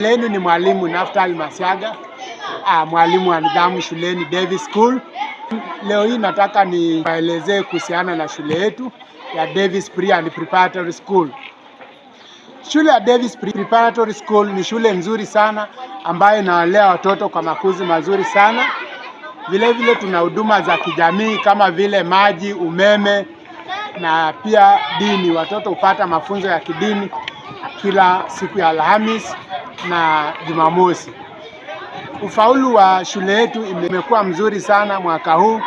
Lenu ni mwalimu Naftali Masiaga, mwalimu wa nidhamu shuleni Davis School. Leo hii nataka niwaelezee kuhusiana na shule yetu ya Davis Pre and Preparatory School. Shule ya Davis Preparatory School ni shule nzuri sana ambayo inawalea watoto kwa makuzi mazuri sana. Vile vile tuna huduma za kijamii kama vile maji, umeme na pia dini. Watoto hupata mafunzo ya kidini kila siku ya Alhamisi na Jumamosi. Ufaulu wa shule yetu imekuwa mzuri sana mwaka huu.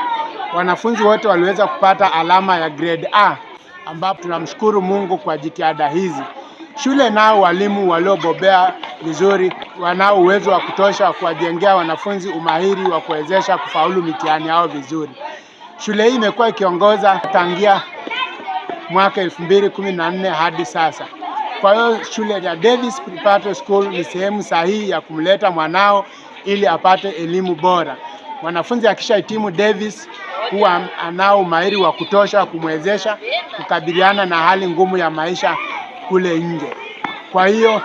Wanafunzi wote waliweza kupata alama ya grade A, ambapo tunamshukuru Mungu kwa jitihada hizi. Shule nao walimu waliobobea vizuri, wanao uwezo wa kutosha wa kuwajengea wanafunzi umahiri wa kuwezesha kufaulu mitihani yao vizuri. Shule hii imekuwa ikiongoza tangia mwaka 2014 hadi sasa. Kwa hiyo shule ya Davis Preparatory School ni sehemu sahihi ya kumleta mwanao ili apate elimu bora. Mwanafunzi akishahitimu Davis huwa anao umahiri wa kutosha kumwezesha kukabiliana na hali ngumu ya maisha kule nje. Kwa hiyo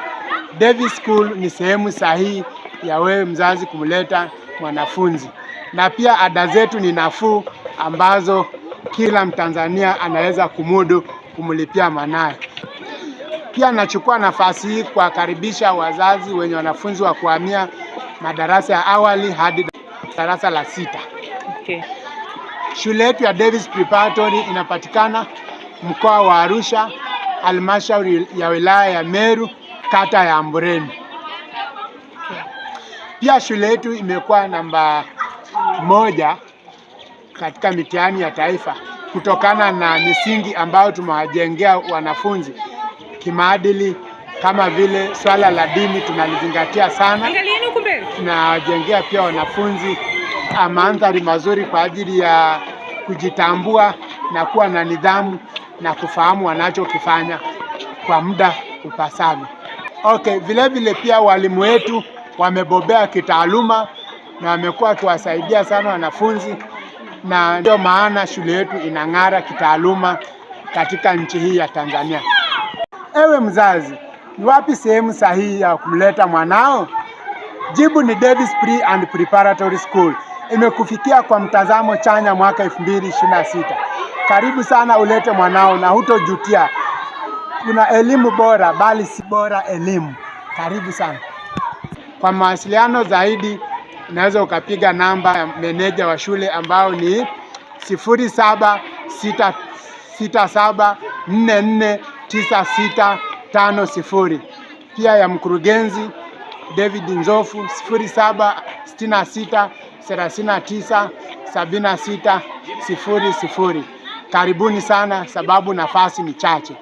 Davis School ni sehemu sahihi ya wewe mzazi kumleta mwanafunzi. Na pia ada zetu ni nafuu ambazo kila Mtanzania anaweza kumudu kumlipia mwanae. Pia nachukua nafasi hii kuwakaribisha wazazi wenye wanafunzi wa kuhamia madarasa ya awali hadi darasa la 6. Okay. Shule yetu ya Davis Preparatory inapatikana mkoa wa Arusha, halmashauri ya wilaya ya Meru, kata ya Ambureni. Pia shule yetu imekuwa namba 1 katika mitihani ya taifa kutokana na misingi ambayo tumewajengea wanafunzi kimaadili, kama vile swala la dini tunalizingatia sana. Tunawajengea pia wanafunzi mandhari mazuri kwa ajili ya kujitambua na kuwa na nidhamu na kufahamu wanachokifanya kwa muda upasavyo. Okay, vile vile pia walimu wetu wamebobea kitaaluma na wamekuwa wakiwasaidia sana wanafunzi, na ndio maana shule yetu inang'ara kitaaluma katika nchi hii ya Tanzania. Ewe mzazi, ni wapi sehemu sahihi ya kumleta mwanao? Jibu ni Davis Pre and Preparatory School. Imekufikia kwa mtazamo chanya mwaka 2026. Karibu sana ulete mwanao na hutojutia. Kuna elimu bora, bali si bora elimu. Karibu sana. Kwa mawasiliano zaidi unaweza ukapiga namba ya meneja wa shule ambao ni 0767449650. Pia ya mkurugenzi David Nzofu 0766397600. Karibuni sana sababu nafasi ni chache.